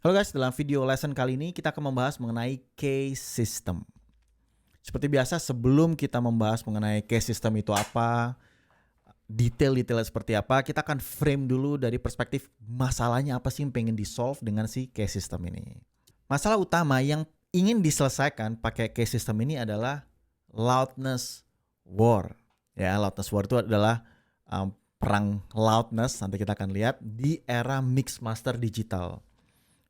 Halo guys, dalam video lesson kali ini kita akan membahas mengenai case system. Seperti biasa, sebelum kita membahas mengenai case system itu apa, detail-detailnya seperti apa, kita akan frame dulu dari perspektif masalahnya apa sih yang pengen di-solve dengan si case system ini. Masalah utama yang ingin diselesaikan pakai case system ini adalah loudness war. Ya, loudness war itu adalah perang loudness, nanti kita akan lihat di era mix master digital.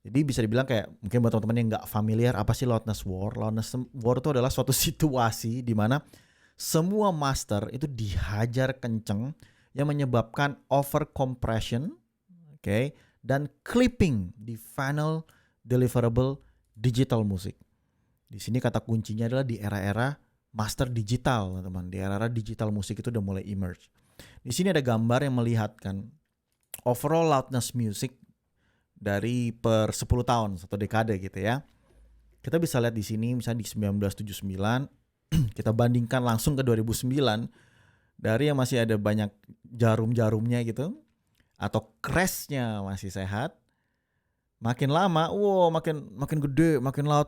Jadi bisa dibilang kayak mungkin buat teman-teman yang nggak familiar apa sih loudness war. Loudness war itu adalah suatu situasi di mana semua master itu dihajar kenceng yang menyebabkan over compression, dan clipping di final deliverable digital music. Di sini kata kuncinya adalah di era-era master digital, teman-teman. Di era-era digital musik itu udah mulai emerge. Di sini ada gambar yang melihatkan overall loudness music dari per 10 tahun, satu dekade gitu ya. Kita bisa lihat di sini misalnya di 1979, kita bandingkan langsung ke 2009, dari yang masih ada banyak jarum-jarumnya gitu, atau crashnya masih sehat, makin lama, makin gede, makin loud,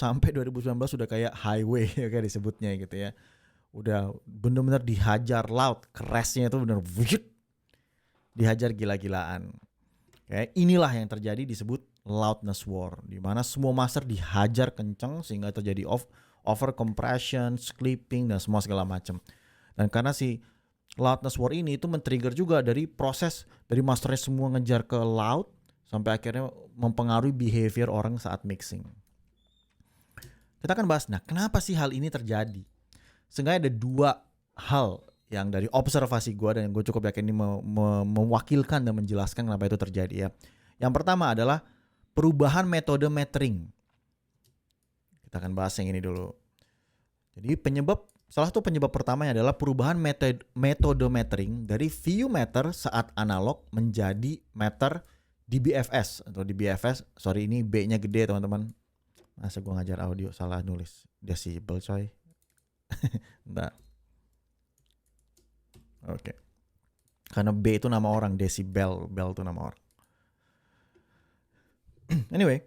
sampai 2019 sudah kayak highway ya kayak disebutnya gitu ya. Udah bener-bener dihajar loud, crashnya itu bener dihajar gila-gilaan. Inilah yang terjadi disebut loudness war, di mana semua master dihajar kenceng sehingga terjadi over compression, clipping dan semua segala macam. Dan karena si loudness war ini itu men-trigger juga dari proses dari masternya semua ngejar ke loud sampai akhirnya mempengaruhi behavior orang saat mixing. Kita akan bahas, nah kenapa sih hal ini terjadi? Seenggaknya ada dua hal yang dari observasi gue dan yang gue cukup yakin ini mewakilkan dan menjelaskan kenapa itu terjadi ya. Yang pertama adalah perubahan metode metering. Kita akan bahas yang ini dulu. Jadi salah satu penyebab pertamanya adalah perubahan metode metering dari view meter saat analog menjadi meter DBFS atau DBFS. Sorry, ini B-nya gede teman-teman. Masa gue ngajar audio salah nulis decibel coy. Nah. Oke. Karena B itu nama orang, decibel, bell itu nama orang. Anyway.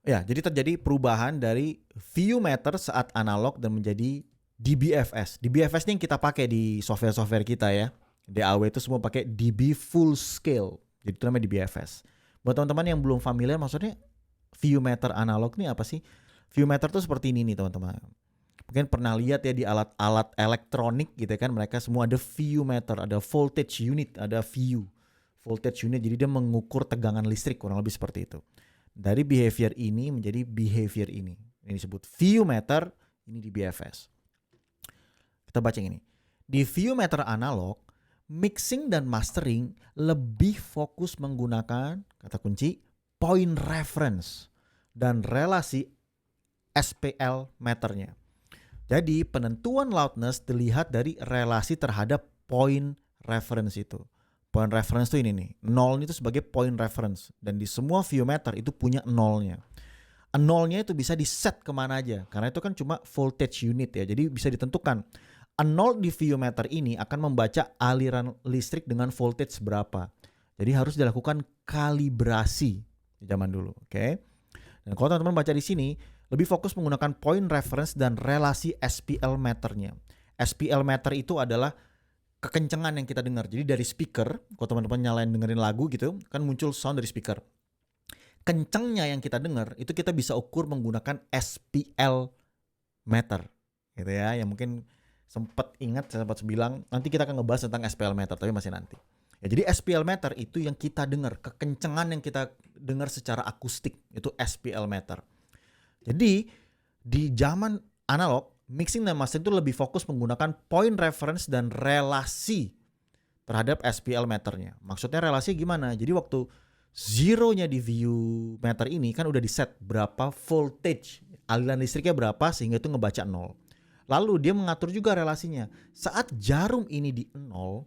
Ya, jadi terjadi perubahan dari view meter saat analog dan menjadi DBFS. DBFS ini yang kita pakai di software-software kita ya. DAW itu semua pakai DB full scale. Jadi itu namanya DBFS. Buat teman-teman yang belum familiar, maksudnya view meter analog ini apa sih? View meter itu seperti ini nih teman-teman. Mungkin pernah lihat ya di alat-alat elektronik gitu kan, mereka semua ada view meter, ada voltage unit, ada view voltage unit, jadi dia mengukur tegangan listrik kurang lebih seperti itu. Dari behavior ini menjadi behavior ini disebut view meter, ini di BFS. Kita baca yang ini. Di view meter analog, mixing dan mastering lebih fokus menggunakan kata kunci point reference dan relasi SPL meternya. Jadi penentuan loudness dilihat dari relasi terhadap point reference itu. Point reference itu ini nih. 0 itu sebagai point reference. Dan di semua view meter itu punya 0-nya. 0-nya itu bisa di set kemana aja. Karena itu kan cuma voltage unit ya. Jadi bisa ditentukan. 0 di view meter ini akan membaca aliran listrik dengan voltage berapa. Jadi harus dilakukan kalibrasi di zaman dulu. Oke. Dan kalau teman-teman baca di sini, lebih fokus menggunakan point reference dan relasi SPL meternya. SPL meter itu adalah kekencengan yang kita dengar. Jadi dari speaker, kalau teman-teman nyalain dengerin lagu gitu, kan muncul sound dari speaker. Kencengnya yang kita dengar, itu kita bisa ukur menggunakan SPL meter. Gitu ya, yang mungkin sempat ingat, saya sempat bilang, nanti kita akan ngebahas tentang SPL meter, tapi masih nanti. Ya, jadi SPL meter itu yang kita dengar, kekencengan yang kita dengar secara akustik, itu SPL meter. Jadi di zaman analog, mixing dan mastering itu lebih fokus menggunakan point reference dan relasi terhadap SPL meternya. Maksudnya relasi gimana? Jadi waktu zero-nya di view meter ini kan udah di set berapa voltage, aliran listriknya berapa sehingga itu ngebaca 0. Lalu dia mengatur juga relasinya. Saat jarum ini di 0,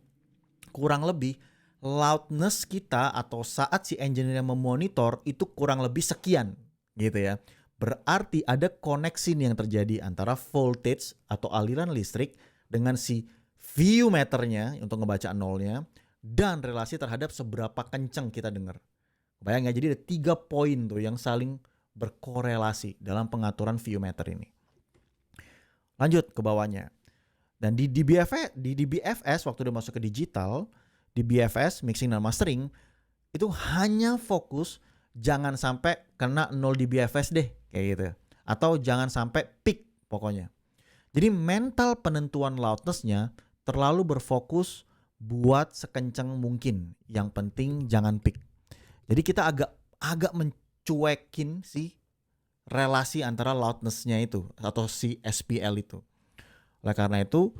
kurang lebih loudness kita atau saat si engineer yang memonitor itu kurang lebih sekian gitu ya. Berarti ada koneksi yang terjadi antara voltage atau aliran listrik dengan si view meternya untuk ngebaca 0-nya dan relasi terhadap seberapa kenceng kita dengar. Bayang ya, jadi ada 3 poin tuh yang saling berkorelasi dalam pengaturan view meter ini. Lanjut ke bawahnya. Dan di DBFS waktu udah masuk ke digital, di BFS mixing dan mastering itu hanya fokus jangan sampai kena 0 DBFS deh kayak gitu. Atau jangan sampai peak pokoknya. Jadi mental penentuan loudness-nya terlalu berfokus buat sekencang mungkin. Yang penting jangan peak. Jadi kita agak mencuekin sih relasi antara loudness-nya itu atau si SPL itu. Oleh karena itu,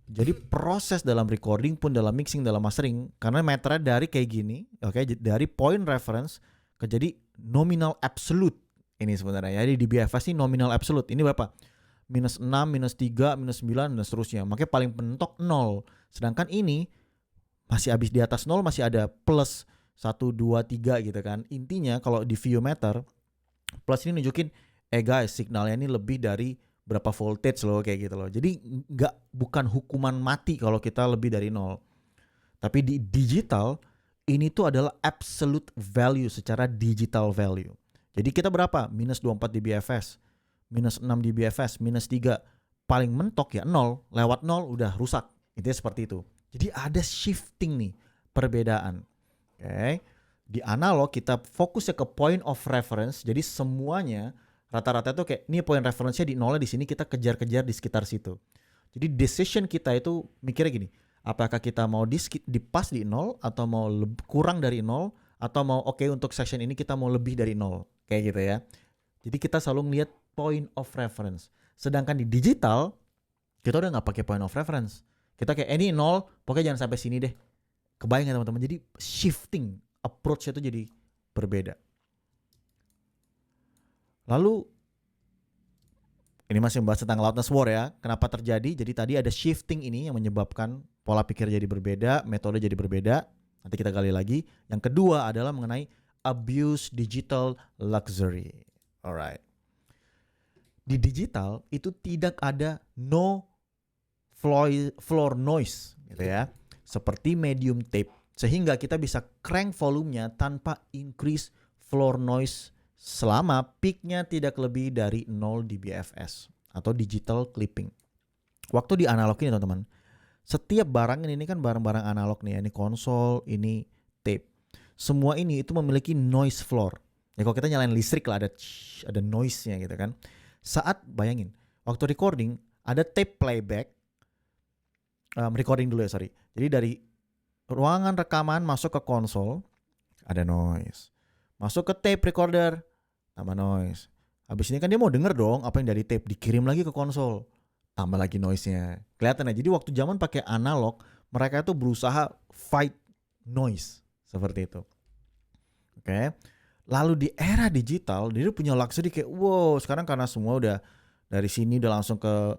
jadi proses dalam recording pun dalam mixing, dalam mastering, karena meternya dari kayak gini, oke, dari point reference ke jadi nominal absolute ini sebenarnya. Jadi di BFS ini nominal absolute. Ini berapa? -6, -3, -9, dan seterusnya. Makanya paling pentok 0. Sedangkan ini masih habis di atas 0, masih ada plus 1, 2, 3 gitu kan. Intinya kalau di view meter, plus ini nunjukin, guys, signalnya ini lebih dari berapa voltage loh kayak gitu loh. Jadi bukan hukuman mati kalau kita lebih dari 0. Tapi di digital ini tuh adalah absolute value secara digital value. Jadi kita berapa? -24 dBFS, -6 dBFS, -3. Paling mentok ya 0, lewat 0 udah rusak. Intinya seperti itu. Jadi ada shifting nih, perbedaan. Oke. Di analog kita fokusnya ke point of reference. Jadi semuanya rata-rata itu kayak ini point reference-nya di nolnya, di sini kita kejar-kejar di sekitar situ. Jadi decision kita itu mikirnya gini, apakah kita mau di pas di 0 atau mau kurang dari 0 atau mau untuk section ini kita mau lebih dari 0 kayak gitu ya. Jadi kita selalu ngeliat point of reference. Sedangkan di digital kita udah nggak pakai point of reference. Kita kayak ini 0, pokoknya jangan sampai sini deh. Kebayang ya teman-teman? Jadi shifting approach itu jadi berbeda. Lalu ini masih membahas tentang loudness war ya. Kenapa terjadi? Jadi tadi ada shifting ini yang menyebabkan pola pikir jadi berbeda, metode jadi berbeda. Nanti kita gali lagi. Yang kedua adalah mengenai abuse digital luxury. Alright. Di digital itu tidak ada no floor noise gitu ya. Seperti medium tape. Sehingga kita bisa crank volumenya tanpa increase floor noise selama peaknya tidak lebih dari 0 dBFS atau digital clipping. Waktu di analog ini teman-teman, setiap barang ini kan barang-barang analog nih ya, ini konsol, ini tape. Semua ini itu memiliki noise floor. Ya kalau kita nyalain listrik lah ada noise-nya gitu kan. Saat bayangin, waktu recording ada tape playback, recording dulu ya sorry. Jadi dari ruangan rekaman masuk ke konsol ada noise. Masuk ke tape recorder, tambah noise. Habis ini kan dia mau denger dong apa yang dari tape, dikirim lagi ke konsol, tambah lagi noise-nya. Kelihatan ya, jadi waktu zaman pakai analog, mereka tuh berusaha fight noise, seperti itu. Oke. Lalu di era digital, dia punya luxury kayak, wow, sekarang karena semua udah dari sini udah langsung ke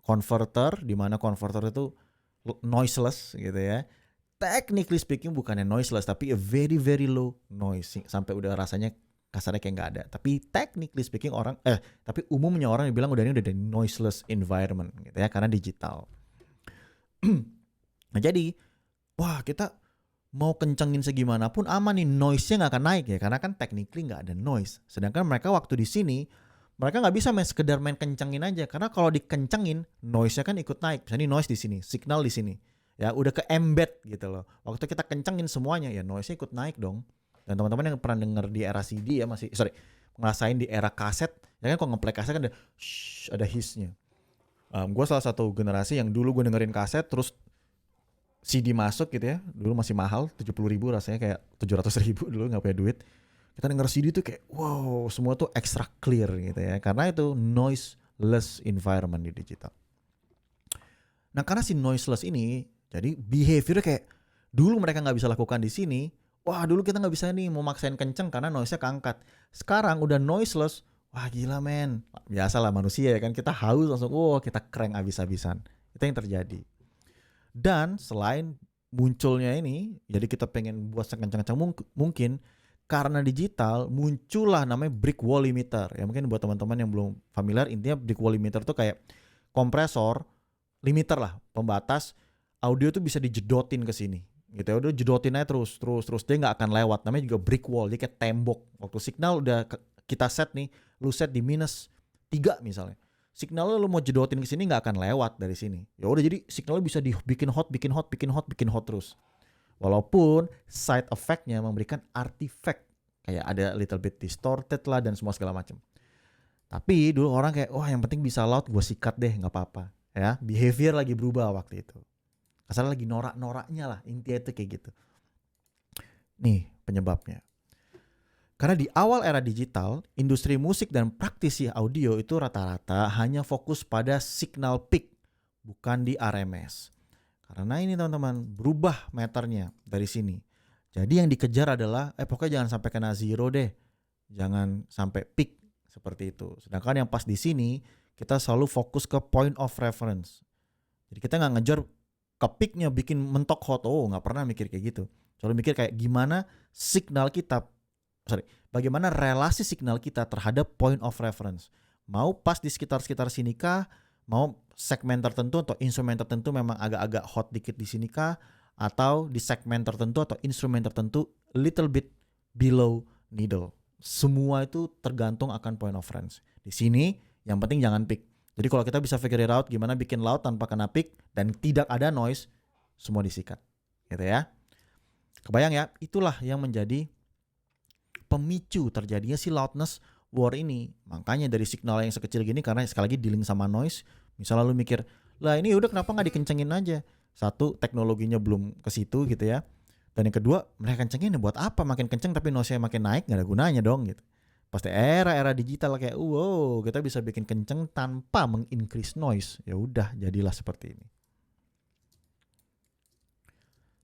converter, di mana converter itu noiseless gitu ya. Technically speaking bukannya noiseless tapi a very very low noise sampai udah rasanya kasarnya kayak nggak ada. Tapi technically speaking tapi umumnya orang yang bilang udah noiseless environment gitu ya karena digital. Nah jadi wah kita mau kencengin segimanapun aman nih, noise-nya nggak akan naik ya karena kan technically nggak ada noise. Sedangkan mereka waktu di sini mereka nggak bisa sekedar main kencengin aja karena kalau dikencengin noise-nya kan ikut naik. Misalnya noise di sini, signal di sini. Ya udah ke embed gitu loh. Waktu kita kencengin semuanya ya noise-nya ikut naik dong. Dan teman-teman yang pernah denger di era CD ya ngerasain di era kaset, ya kan kalau ngeplay kaset kan ada hiss-nya. Gue salah satu generasi yang dulu gue dengerin kaset terus CD masuk gitu ya. Dulu masih mahal, 70.000 rasanya kayak 700.000 dulu nggak punya duit. Kita denger CD tuh kayak wow semua tuh extra clear gitu ya. Karena itu noiseless environment di digital. Nah karena si noiseless ini jadi behavior kayak dulu mereka nggak bisa lakukan di sini. Wah dulu kita nggak bisa nih mau maksain kenceng karena noise-nya keangkat. Sekarang udah noiseless. Wah gila men. Biasalah manusia ya kan. Kita haus langsung kita crank abis-abisan. Itu yang terjadi. Dan selain munculnya ini. Jadi kita pengen buat sekencang-kencang mungkin. Karena digital muncullah namanya brick wall limiter. Ya mungkin buat teman-teman yang belum familiar. Intinya brick wall limiter tuh kayak kompresor. Limiter lah. Pembatas audio tuh bisa dijedotin ke sini. gitu ya, udah jedotin aja terus dia nggak akan lewat. Namanya juga brick wall, dia kayak tembok. Waktu signal udah kita set nih, lu set di -3 misalnya, signal lu mau jedotin ke sini nggak akan lewat dari sini. Ya udah, jadi signalnya bisa dibikin hot terus. Walaupun side effect-nya memberikan artifact, kayak ada little bit distorted lah dan semua segala macam. Tapi dulu orang kayak, wah yang penting bisa loud, gue sikat deh, nggak apa-apa. Ya, behavior lagi berubah waktu itu. Asal lagi norak-noraknya lah, intinya itu kayak gitu. Nih penyebabnya. Karena di awal era digital, industri musik dan praktisi audio itu rata-rata hanya fokus pada signal peak, bukan di RMS. Karena ini teman-teman, berubah meternya dari sini. Jadi yang dikejar adalah, pokoknya jangan sampai kena zero deh. Jangan sampai peak, seperti itu. Sedangkan yang pas di sini, kita selalu fokus ke point of reference. Jadi kita nggak ngejar ke peaknya bikin mentok hot, nggak pernah mikir kayak gitu. Selalu mikir kayak gimana bagaimana relasi signal kita terhadap point of reference. Mau pas di sekitar sini kah, mau segmen tertentu atau instrumen tertentu memang agak-agak hot dikit di sini kah, atau di segmen tertentu atau instrumen tertentu little bit below needle. Semua itu tergantung akan point of reference. Di sini yang penting jangan peak. Jadi kalau kita bisa figure it out gimana bikin loud tanpa kena peak dan tidak ada noise, semua disikat. Gitu ya. Kebayang ya, itulah yang menjadi pemicu terjadinya si loudness war ini. Makanya dari signal yang sekecil gini, karena sekali lagi dealing sama noise, misalnya lu mikir, lah ini udah kenapa gak dikencengin aja? Satu, teknologinya belum ke situ gitu ya. Dan yang kedua, mereka kencengin buat apa? Makin kenceng tapi noise-nya makin naik, gak ada gunanya dong gitu. Pasti era digital kayak kita bisa bikin kenceng tanpa meng-increase noise. Ya udah, jadilah seperti ini.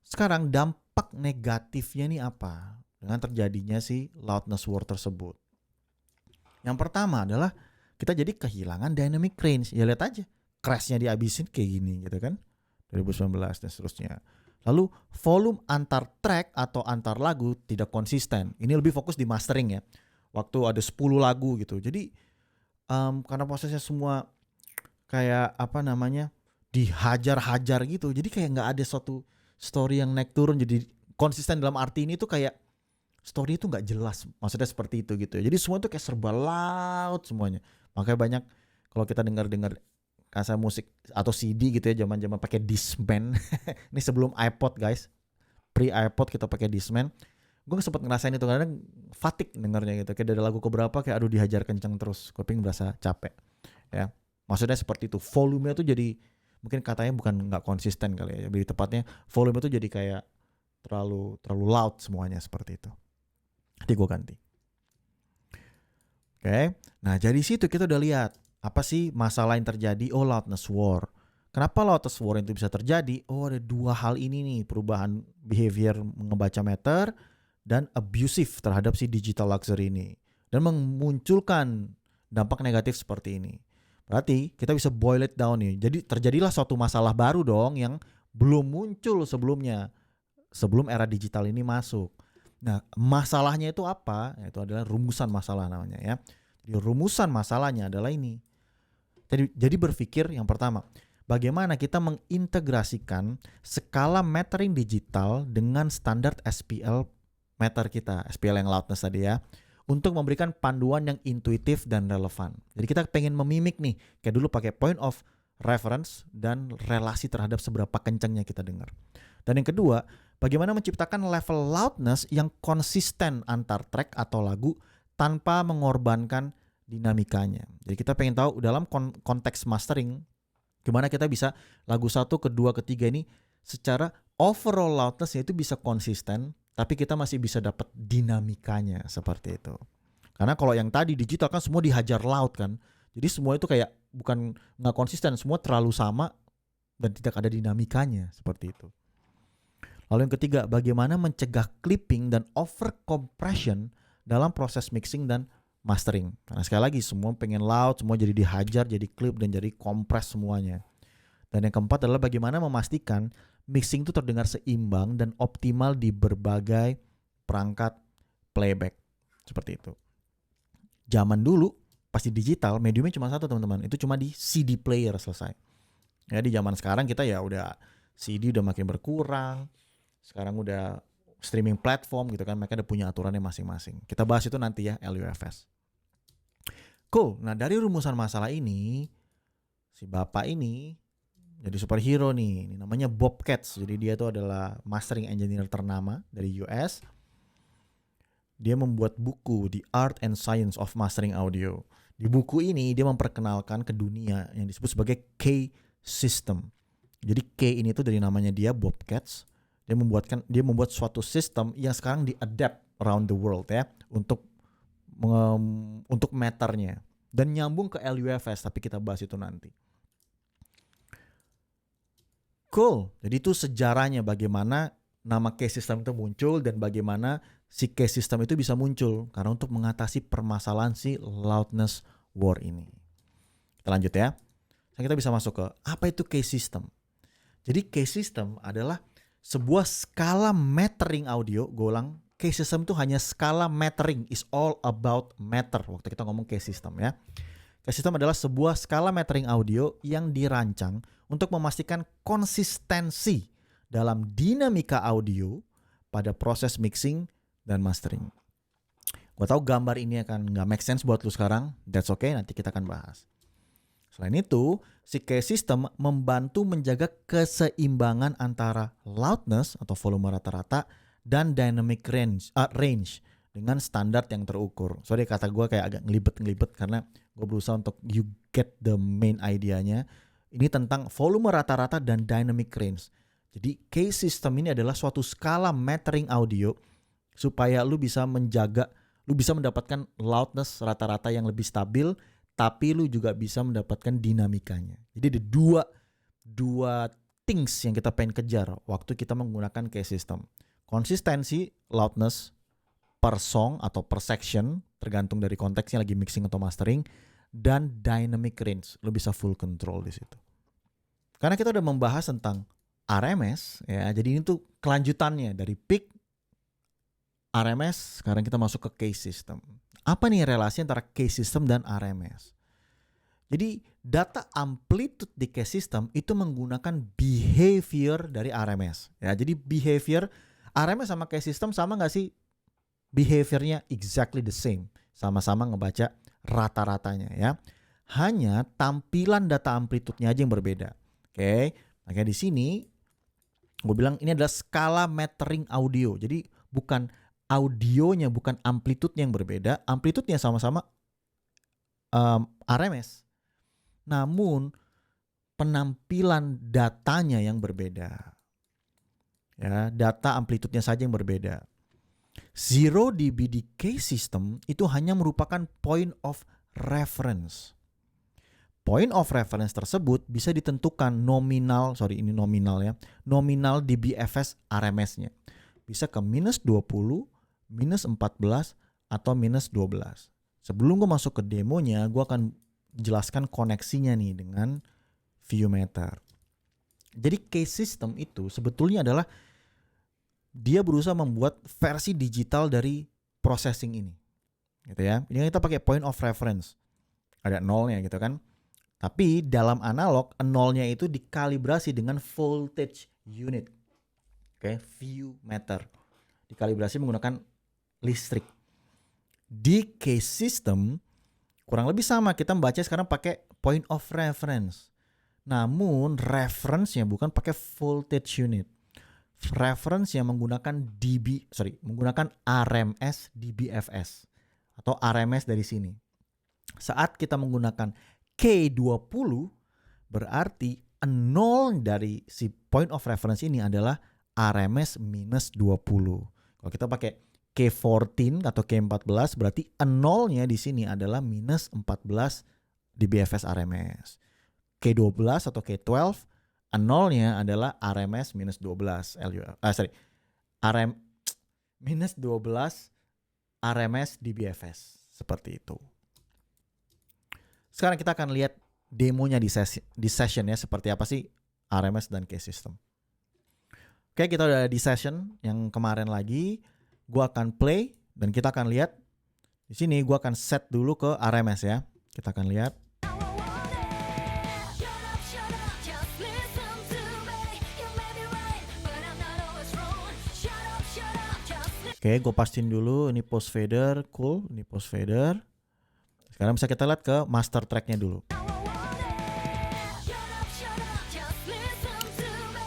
Sekarang dampak negatifnya nih apa dengan terjadinya si loudness war tersebut? Yang pertama adalah kita jadi kehilangan dynamic range. Ya lihat aja, crash-nya dihabisin kayak gini gitu kan. 2019 dan seterusnya. Lalu volume antar track atau antar lagu tidak konsisten. Ini lebih fokus di mastering ya. Waktu ada 10 lagu gitu. Jadi karena prosesnya semua kayak dihajar-hajar gitu. Jadi kayak gak ada suatu story yang naik turun. Jadi konsisten dalam arti ini tuh kayak story itu gak jelas. Maksudnya seperti itu gitu. Jadi semua tuh kayak serba loud semuanya. Makanya banyak kalau kita dengar kasa musik atau CD gitu ya, zaman-zaman pakai Discman. Ini sebelum iPod guys. Pre-iPod kita pakai Discman. Gue sempat ngerasain itu, kadang fatigue dengarnya gitu. Kayak dari lagu keberapa kayak aduh dihajar kenceng terus. Kuping berasa capek. Ya. Maksudnya seperti itu. Volumenya tuh jadi, mungkin katanya bukan gak konsisten kali ya. Lebih tepatnya volume itu jadi kayak terlalu loud semuanya seperti itu. Nanti gue ganti. Oke. Nah dari situ kita udah lihat apa sih masalah yang terjadi. Loudness war. Kenapa loudness war itu bisa terjadi? Ada dua hal ini nih, perubahan behavior ngebaca meter dan abusive terhadap si digital luxury ini, dan memunculkan dampak negatif seperti ini. Berarti kita bisa boil it down nih. Jadi terjadilah suatu masalah baru dong yang belum muncul sebelumnya, sebelum era digital ini masuk. Nah masalahnya itu apa? Itu adalah rumusan masalah namanya ya. Jadi rumusan masalahnya adalah ini. Jadi berpikir yang pertama, bagaimana kita mengintegrasikan skala metering digital dengan standar SPL meter kita, SPL yang loudness tadi ya, untuk memberikan panduan yang intuitif dan relevan. Jadi kita pengen memimik nih, kayak dulu pakai point of reference dan relasi terhadap seberapa kencangnya kita dengar. Dan yang kedua, bagaimana menciptakan level loudness yang konsisten antar track atau lagu tanpa mengorbankan dinamikanya. Jadi kita pengen tahu dalam konteks mastering, gimana kita bisa lagu 1, kedua, ketiga ini secara overall loudness itu bisa konsisten, tapi kita masih bisa dapat dinamikanya seperti itu. Karena kalau yang tadi digital kan semua dihajar loud kan. Jadi semua itu kayak bukan gak konsisten, semua terlalu sama dan tidak ada dinamikanya seperti itu. Lalu yang ketiga, bagaimana mencegah clipping dan over compression dalam proses mixing dan mastering. Karena sekali lagi semua pengen loud, semua jadi dihajar, jadi clip dan jadi compress semuanya. Dan yang keempat adalah bagaimana memastikan mixing itu terdengar seimbang dan optimal di berbagai perangkat playback. Seperti itu. Zaman dulu pas di digital mediumnya cuma satu teman-teman, itu cuma di CD player selesai. Ya di zaman sekarang kita ya udah CD udah makin berkurang, Sekarang udah streaming platform gitu kan, mereka udah punya aturannya masing-masing. Kita bahas itu nanti ya, LUFS. Cool. Nah, dari rumusan masalah ini, si bapak ini jadi superhero nih. Ini namanya Bob Katz. Jadi dia tuh adalah mastering engineer ternama dari US. Dia membuat buku The Art and Science of Mastering Audio. Di buku ini dia memperkenalkan ke dunia yang disebut sebagai K-System. Jadi K ini tuh dari namanya dia, Bob Katz. Dia membuat suatu sistem yang sekarang di-adapt around the world ya untuk meternya dan nyambung ke LUFS, tapi kita bahas itu nanti. Cool. Jadi itu sejarahnya bagaimana nama K-System itu muncul dan bagaimana si K-System itu bisa muncul karena untuk mengatasi permasalahan si loudness war ini. Kita lanjut ya. Sekarang kita bisa masuk ke apa itu K-System. Jadi K-System adalah sebuah skala metering audio. Gue ulang, K-System itu hanya skala metering, is all about meter. Waktu kita ngomong K-System ya. K-System adalah sebuah skala metering audio yang dirancang untuk memastikan konsistensi dalam dinamika audio pada proses mixing dan mastering. Gue tahu gambar ini akan nggak make sense buat lu sekarang. That's okay, nanti kita akan bahas. Selain itu, si K-System membantu menjaga keseimbangan antara loudness atau volume rata-rata dan dynamic range dengan standar yang terukur. Sorry kata gue kayak agak ngelibet karena gue berusaha untuk you get the main idea-nya. Ini tentang volume rata-rata dan dynamic range. Jadi K-System ini adalah suatu skala metering audio supaya lu bisa mendapatkan loudness rata-rata yang lebih stabil, tapi lu juga bisa mendapatkan dinamikanya. Jadi ada dua things yang kita pengen kejar waktu kita menggunakan K-System. Konsistensi loudness per song atau per section, tergantung dari konteksnya lagi mixing atau mastering, dan dynamic range. Lu bisa full control di situ. Karena kita udah membahas tentang RMS ya. Jadi ini tuh kelanjutannya dari peak RMS, sekarang kita masuk ke K-System. Apa nih relasi antara K-System dan RMS? Jadi data amplitude di K-System itu menggunakan behavior dari RMS. Ya, jadi behavior RMS sama K-System sama nggak sih? Behaviornya exactly the same. Sama-sama ngebaca rata-ratanya ya. Hanya tampilan data amplitude-nya aja yang berbeda. Oke, makanya di sini gue bilang ini adalah skala metering audio. Jadi bukan audionya, bukan amplitude yang berbeda. Amplitude-nya sama-sama RMS. Namun penampilan datanya yang berbeda. Ya, data amplitude-nya saja yang berbeda. 0 dB di K-System itu hanya merupakan point of reference. Point of reference tersebut bisa ditentukan nominal dBFS RMS-nya. Bisa ke minus 20, minus 14, atau minus 12. Sebelum gue masuk ke demonya, gue akan jelaskan koneksinya nih dengan ViewMeter. Jadi K-System itu sebetulnya adalah dia berusaha membuat versi digital dari processing ini. Gitu ya. Ini kita pakai point of reference. Ada nolnya gitu kan. Tapi dalam analog, nolnya itu dikalibrasi dengan voltage unit. Oke, ViewMeter. Dikalibrasi menggunakan listrik. Di K-System kurang lebih sama, kita membaca sekarang pakai point of reference. Namun reference-nya bukan pakai voltage unit. Reference yang menggunakan RMS dBFS atau RMS dari sini. Saat kita menggunakan K20 berarti 0 dari si point of reference ini adalah RMS minus 20. Kalau kita pakai K14 atau K14 berarti 0-nya di sini adalah minus 14 dBFS RMS. K12 atau K12 nolnya adalah RMS minus 12 minus 12 RMS dBFS. Seperti itu. Sekarang kita akan lihat demonya di session ya, seperti apa sih RMS dan K-System. Oke, kita udah di session yang kemarin lagi. Gua akan play dan kita akan lihat. Di sini gua akan set dulu ke RMS ya. Kita akan lihat. Oke, gue pastiin dulu ini post fader, cool, ini post fader. Sekarang bisa kita lihat ke master tracknya dulu.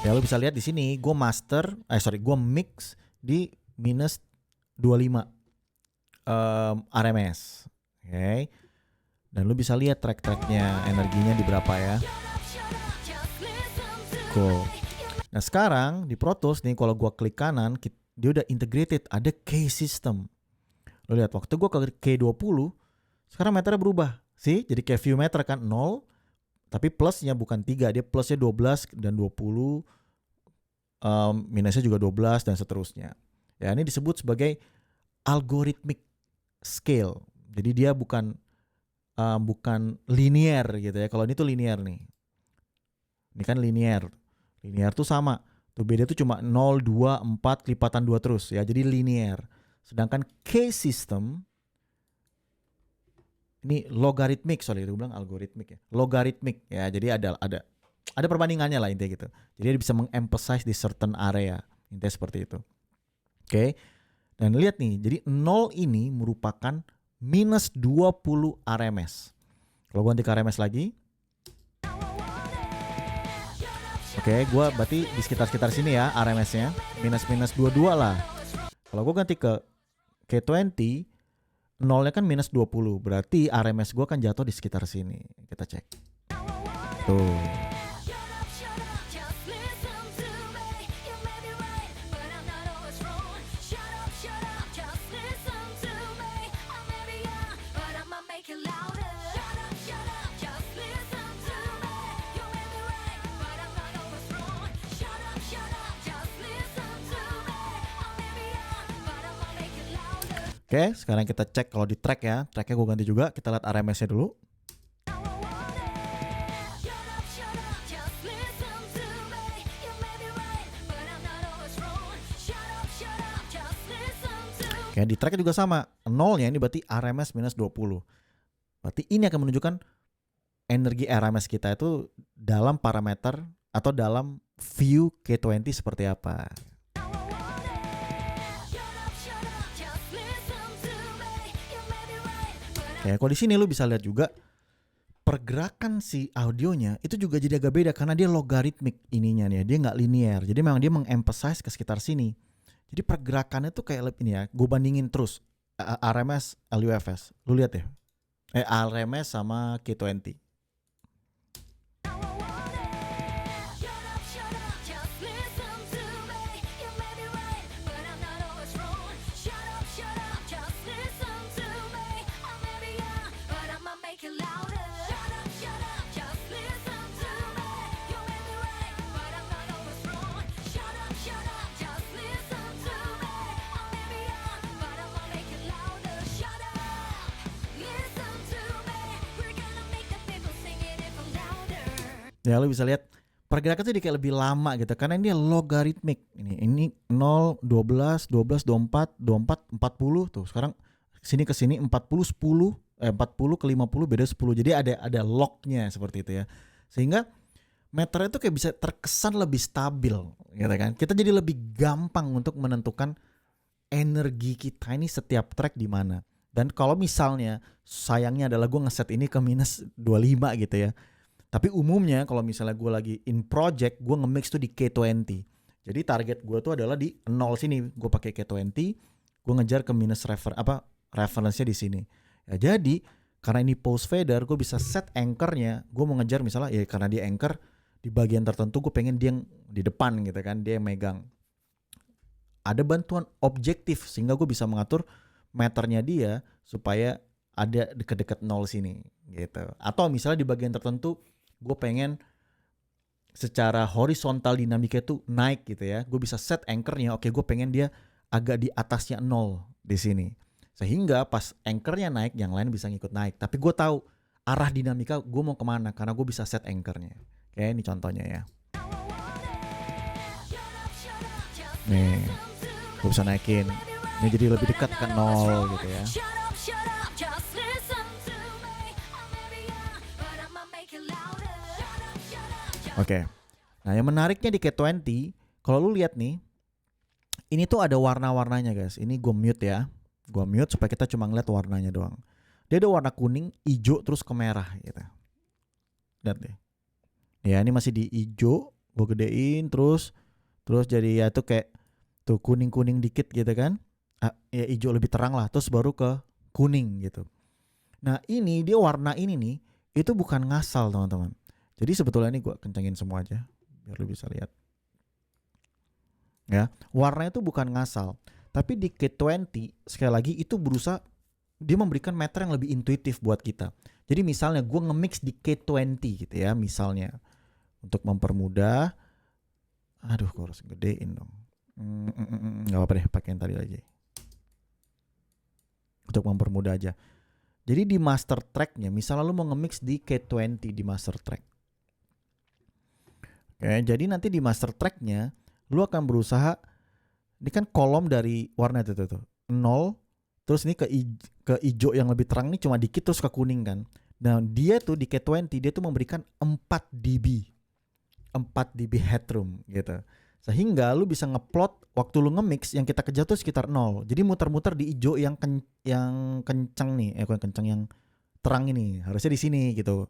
Ya lo bisa lihat di sini, gue gue mix di minus 25 RMS. Oke. Dan lu bisa lihat track-tracknya, energinya di berapa ya. Cool. Nah sekarang di Pro Tools nih, kalau gua klik kanan, dia udah integrated, ada key system. Lo lihat waktu gua ke K20, sekarang meternya berubah. Sih, jadi kayak view meter kan 0, tapi plusnya bukan 3, dia plusnya 12 dan 20, minusnya juga 12 dan seterusnya. Ya ini disebut sebagai algorithmic scale. Jadi dia bukan linear gitu ya. Kalau ini tuh linear nih. Ini kan linear. Linear tuh sama. Tuh beda tuh cuma 0, 2, 4 lipatan 2 terus ya. Jadi linear. Sedangkan K system ini logarithmic, sorry gue bilang algoritmik ya. Logarithmic ya. Jadi ada perbandingannya lah intinya gitu. Jadi dia bisa mengemphasize di certain area. Intinya seperti itu. Oke. Dan lihat nih, jadi 0 ini merupakan minus 20 RMS. Kalau gue ganti ke RMS lagi. Oke, gue berarti di sekitar sini ya RMS-nya. Minus 22 lah. Kalau gue ganti ke K20, 0-nya kan minus 20. Berarti RMS gue kan jatuh di sekitar sini. Kita cek. Tuh. Oke, sekarang kita cek kalau di track ya. Tracknya gue ganti juga. Kita lihat RMS-nya dulu. Oke, di tracknya juga sama. 0-nya ini berarti RMS minus 20. Berarti ini akan menunjukkan energi RMS kita itu dalam parameter atau dalam view K20 seperti apa. Oke, kalau di sini lu bisa lihat juga pergerakan si audionya itu juga jadi agak beda karena dia logaritmik ininya nih, dia nggak linear. Jadi memang dia mengemphasize ke sekitar sini. Jadi pergerakannya tuh kayak ini ya, gue bandingin terus RMS, LUFS. Lu lihat ya, RMS sama K20. Ya lu bisa lihat pergerakan tuh kayak lebih lama gitu karena ini logaritmik. Ini 0, 12, 12, 24, 24, 40 tuh. Sekarang sini ke sini 40, 10, 40 ke 50 beda 10. Jadi ada lognya seperti itu ya. Sehingga meternya tuh kayak bisa terkesan lebih stabil gitu kan. Kita jadi lebih gampang untuk menentukan energi kita ini setiap track di mana. Dan kalau misalnya sayangnya adalah gue ngeset ini ke minus 25 gitu ya. Tapi umumnya kalau misalnya gue lagi in project, gue nge-mix tuh di K20. Jadi target gue tuh adalah di 0 sini. Gue pakai K20, gue ngejar ke minus reference-nya di sini. Ya, jadi karena ini post fader, gue bisa set anchor-nya. Gue mau ngejar misalnya ya karena dia anchor di bagian tertentu, gue pengen dia yang di depan gitu kan, dia yang megang. Ada bantuan objektif sehingga gue bisa mengatur meternya dia supaya ada dekat-dekat 0 sini gitu. Atau misalnya di bagian tertentu gue pengen secara horizontal dinamika itu naik gitu ya. Gue bisa set anchor-nya. Oke, gue pengen dia agak di atasnya 0 di sini. Sehingga pas anchor-nya naik, yang lain bisa ngikut naik. Tapi gue tahu arah dinamika gue mau kemana karena gue bisa set anchor-nya. Oke, ini contohnya ya. Nih, gue bisa naikin. Ini jadi lebih dekat ke 0 gitu ya. Oke. Nah, yang menariknya di K20, kalau lu lihat nih, Ini tuh ada warna-warnanya guys. Ini gue mute ya. Gue mute supaya kita cuma ngeliat warnanya doang. Dia ada warna kuning, hijau, terus ke merah gitu. Lihat deh. Ya ini masih di hijau. Gue gedein terus jadi ya tuh kayak tuh kuning-kuning dikit gitu kan. Ya hijau lebih terang lah. Terus baru ke kuning gitu. Nah ini dia warna ini nih. Itu bukan ngasal teman-teman. Jadi sebetulnya ini gue kencengin semua aja. Biar lu bisa lihat. Ya, warnanya itu bukan ngasal. Tapi di K20 sekali lagi itu berusaha dia memberikan meter yang lebih intuitif buat kita. Jadi misalnya gue nge-mix di K20 gitu ya, misalnya untuk mempermudah. Aduh, gue harus gedein dong. Gak apa-apa deh, pakai yang tadi aja. Untuk mempermudah aja. Jadi di master tracknya, misalnya lu mau nge-mix di K20 di master track. Oke, jadi nanti di master tracknya lu akan berusaha, ini kan kolom dari warna itu tuh 0, terus ini ke hijau yang lebih terang ini cuma dikit terus ke kuning kan. Nah dia tuh di K20 dia tuh memberikan 4 dB headroom gitu, sehingga lu bisa ngeplot waktu lu nge-mix yang kita kejar tuh sekitar 0. Jadi muter-muter di hijau yang kencang nih, kencang yang terang ini harusnya di sini gitu.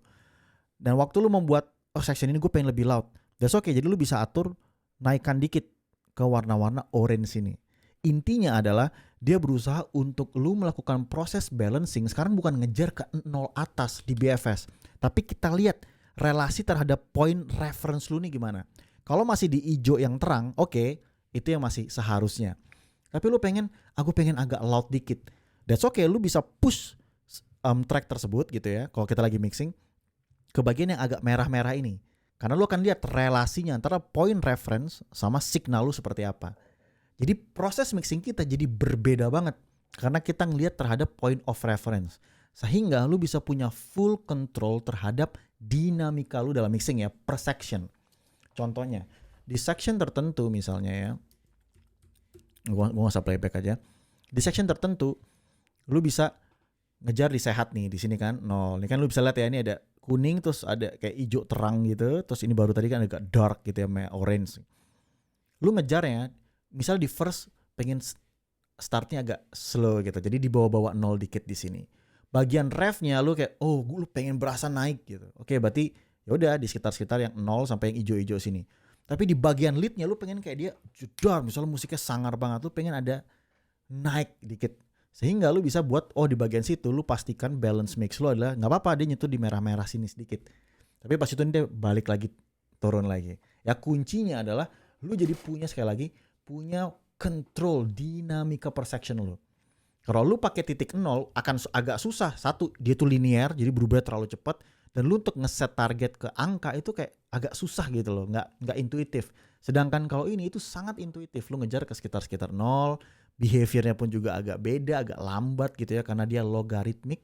Dan waktu lu membuat section ini gue pengen lebih loud, that's okay, jadi lu bisa atur naikkan dikit ke warna-warna orange ini. Intinya adalah dia berusaha untuk lu melakukan proses balancing. Sekarang bukan ngejar ke 0 atas di BFS, tapi kita lihat relasi terhadap point reference lu nih gimana. Kalau masih di hijau yang terang, oke, itu yang masih seharusnya. Tapi lu pengen, aku pengen agak loud dikit, that's okay, lu bisa push track tersebut gitu ya. Kalau kita lagi mixing ke bagian yang agak merah-merah ini. Karena lu akan lihat relasinya antara point reference sama signal lu seperti apa. Jadi proses mixing kita jadi berbeda banget. Karena kita ngelihat terhadap point of reference. Sehingga lu bisa punya full control terhadap dinamika lu dalam mixing ya, per section. Contohnya, di section tertentu misalnya ya. Gua nggak usah playback aja. Di section tertentu, lu bisa ngejar di sehat nih, di sini kan 0. Ini kan lu bisa lihat ya, ini ada kuning terus ada kayak hijau terang gitu, terus ini baru tadi kan agak dark gitu ya, kayak orange. Lu ngejar ya, misal di first pengen startnya agak slow gitu, jadi di bawah-bawah 0 dikit di sini. Bagian refnya lu kayak lu pengen berasa naik gitu. Oke, berarti ya udah di sekitar yang 0 sampai yang hijau-hijau sini. Tapi di bagian leadnya lu pengen kayak dia jedar, misalnya musiknya sangar banget, lu pengen ada naik dikit. Sehingga lu bisa buat di bagian situ lu pastikan balance mix lu adalah nggak apa-apa dia nyentuh di merah-merah sini sedikit. Tapi pas itu dia balik lagi turun lagi. Ya kuncinya adalah lu jadi sekali lagi punya control dinamika per section lu. Kalau lu pakai titik 0 akan agak susah. Satu, dia tuh linear jadi berubah terlalu cepat, dan lu untuk ngeset target ke angka itu kayak agak susah gitu loh, nggak intuitif. Sedangkan kalau ini itu sangat intuitif, lu ngejar ke sekitar 0. Behaviornya pun juga agak beda, agak lambat gitu ya, karena dia logaritmik.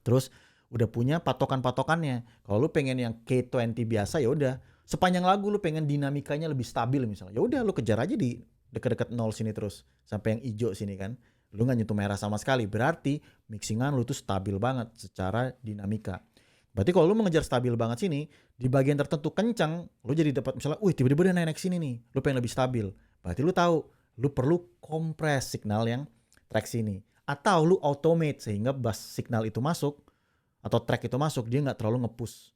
Terus udah punya patokan-patokannya. Kalau lu pengen yang K20 biasa ya udah, sepanjang lagu lu pengen dinamikanya lebih stabil misalnya, ya udah lu kejar aja di dekat-dekat 0 sini terus sampai yang hijau sini kan. Lu nggak nyentuh merah sama sekali, berarti mixingan lu tuh stabil banget secara dinamika. Berarti kalau lu mengejar stabil banget sini, di bagian tertentu kencang, lu jadi dapat misalnya, tiba-tiba dia naik sini nih, lu pengen lebih stabil. Berarti lu tahu, lu perlu kompres signal yang track sini. Atau lu automate sehingga bass signal itu masuk, atau track itu masuk, dia nggak terlalu nge-push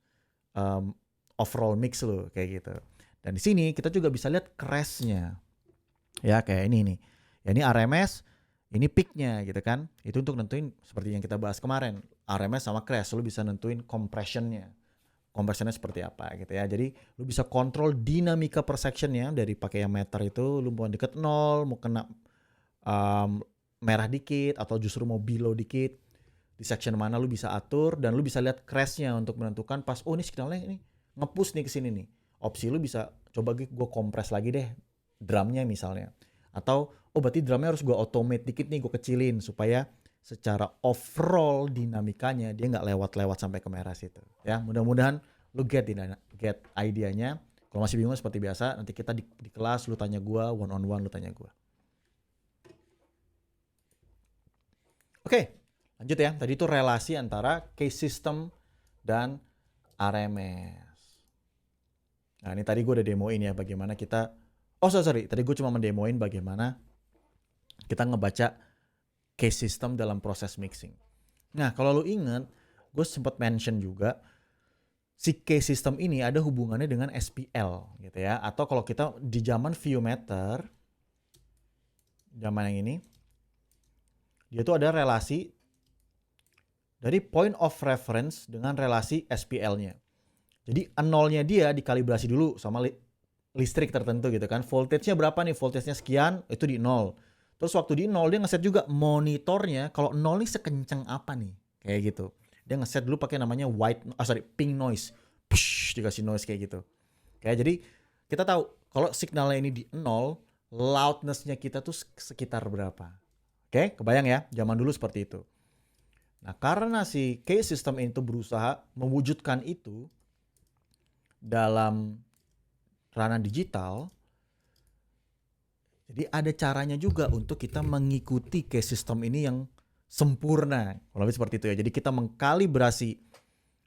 overall mix lu, kayak gitu. Dan di sini kita juga bisa lihat crash-nya. Ya kayak ini nih. Ya ini RMS, ini peak-nya gitu kan. Itu untuk nentuin seperti yang kita bahas kemarin. RMS sama crash, lu bisa nentuin compression-nya. Compression-nya seperti apa gitu ya. Jadi lu bisa kontrol dinamika per section-nya dari pakai yang meter itu. Lu mau deket 0, mau kena merah dikit, atau justru mau below dikit. Di section mana lu bisa atur, dan lu bisa lihat crash-nya untuk menentukan pas, ini signalnya ini nge-push nih ke sini nih. Opsi lu bisa coba gue kompres lagi deh drumnya misalnya. Atau berarti drumnya harus gue automate dikit nih, gue kecilin supaya secara overall dinamikanya dia nggak lewat-lewat sampai ke merah situ. Ya, mudah-mudahan lu get idenya. Kalau masih bingung seperti biasa, nanti kita di kelas lu tanya gue, one on one lu tanya gue. Oke, lanjut ya. Tadi itu relasi antara case system dan RMS. Nah ini tadi gue udah demoin ya bagaimana kita Oh sorry, tadi gue cuma mendemoin bagaimana kita ngebaca case system dalam proses mixing. Nah kalau lu ingat, gue sempat mention juga si case system ini ada hubungannya dengan SPL gitu ya. Atau kalau kita di zaman ViewMeter, zaman yang ini, dia tuh ada relasi dari point of reference dengan relasi SPL-nya. Jadi nolnya dia dikalibrasi dulu sama listrik tertentu gitu kan. Voltage-nya berapa nih? Voltage-nya sekian, itu di nol. Terus waktu di nol dia ngeset juga monitornya kalau nol nih sekencang apa nih? Kayak gitu. Dia ngeset dulu pakai namanya pink noise. Push, dikasih noise kayak gitu. Kayak jadi kita tahu kalau signalnya ini di nol, loudness-nya kita tuh sekitar berapa. Oke, kebayang ya? Zaman dulu seperti itu. Nah, karena si case system ini tuh berusaha mewujudkan itu dalam ranah digital, jadi ada caranya juga untuk kita mengikuti case system ini yang sempurna. Kalau lebih seperti itu ya. Jadi kita mengkalibrasi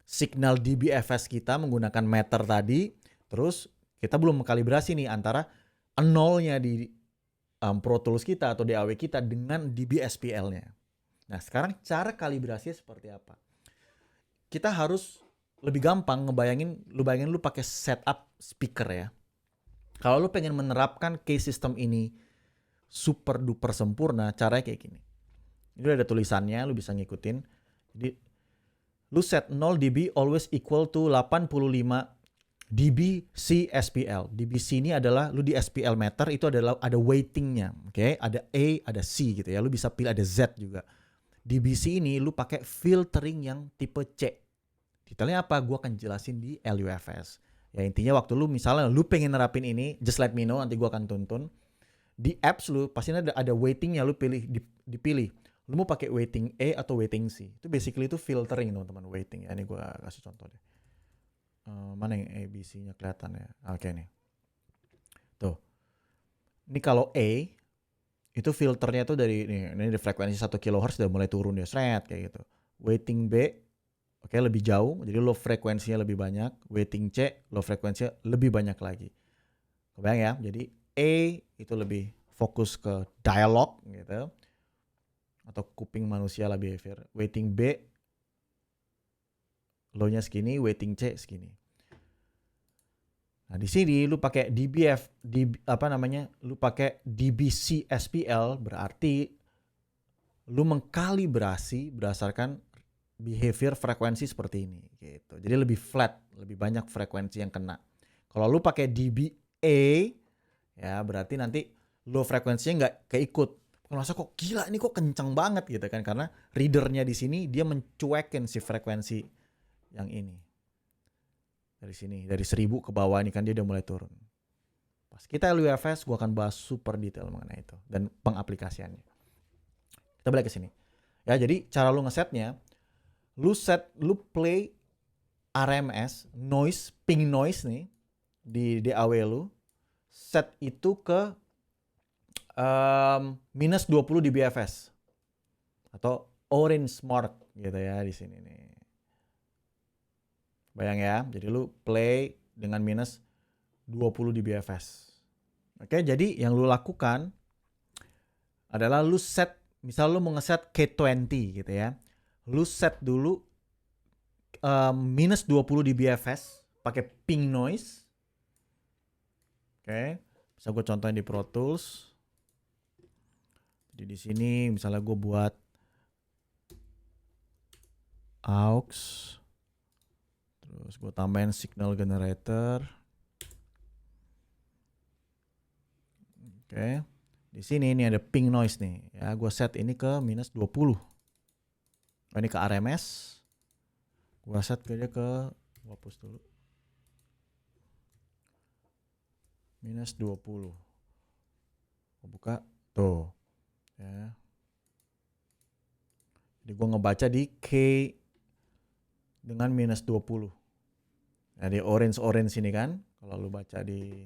signal DBFS kita menggunakan meter tadi. Terus kita belum mengkalibrasi nih antara nolnya di Pro Tools kita atau DAW kita dengan DBSPL-nya. Nah sekarang cara kalibrasinya seperti apa? Kita harus lebih gampang ngebayangin, lu pakai setup speaker ya. Kalau lu pengen menerapkan case system ini super duper sempurna, caranya kayak gini. Ini ada tulisannya, lu bisa ngikutin. Jadi lu set 0 dB always equal to 85 dB C SPL. dB C ini adalah lu di SPL meter itu adalah ada weightingnya, oke? Ada A, ada C gitu ya. Lu bisa pilih ada Z juga. dB C ini lu pakai filtering yang tipe C. Detailnya apa? Gua akan jelasin di LUFS. Ya intinya waktu lu misalnya lu pengen nerapin ini, just let me know, nanti gua akan tuntun. Di apps lu pasti ada weightingnya, lu pilih dipilih. Lu mau pakai weighting A atau weighting C. Itu basically itu filtering teman-teman, weighting. Ya, ini gua kasih contoh deh. Mana yang A, B, C-nya kelihatan ya? Oke nih. Tuh. Ini kalau A itu filternya tuh dari ini frekuensi 1 kHz udah mulai turun ya, seret kayak gitu. Weighting B oke, lebih jauh, jadi low frekuensinya lebih banyak. Weighting C, low frekuensinya lebih banyak lagi. Kebayang ya? Jadi A itu lebih fokus ke dialog gitu. Atau kuping manusia lah behavior. Weighting B, low-nya segini, weighting C segini. Nah, di sini lu pakai lu pakai DBC SPL, berarti lu mengkalibrasi berdasarkan behavior frekuensi seperti ini gitu. Jadi lebih flat, lebih banyak frekuensi yang kena. Kalau lu pakai dBA ya berarti nanti low frekuensinya nggak keikut. Ngerasa kok gila ini kok kencang banget gitu kan, karena readernya di sini dia mencuekin si frekuensi yang ini. Dari sini, dari 1000 ke bawah ini kan dia udah mulai turun. Pas kita LUFS gua akan bahas super detail mengenai itu dan pengaplikasiannya. Kita balik ke sini. Ya, jadi cara lu ngesetnya, lu play RMS noise, ping noise nih di DAW lu, set itu ke minus 20 dBFS atau orange mark gitu ya di sini nih. Bayang ya, jadi lu play dengan minus 20 dBFS. Oke, jadi yang lu lakukan adalah lu set, misal lu mau ngeset K20 gitu ya. Lu set dulu minus 20 dBFS pakai ping noise. Oke, bisa gue contohin di Pro Tools. Jadi di sini misalnya gue buat aux, terus gue tambahin signal generator. Oke, di sini ini ada ping noise nih. Ya, gue set ini ke minus 20. Ini ke RMS. Gue set dia ke, gue hapus dulu. Minus 20. Gue buka, tuh. Ya. Jadi gue ngebaca di K dengan minus 20. Nah, di orange ini kan, kalau lu baca di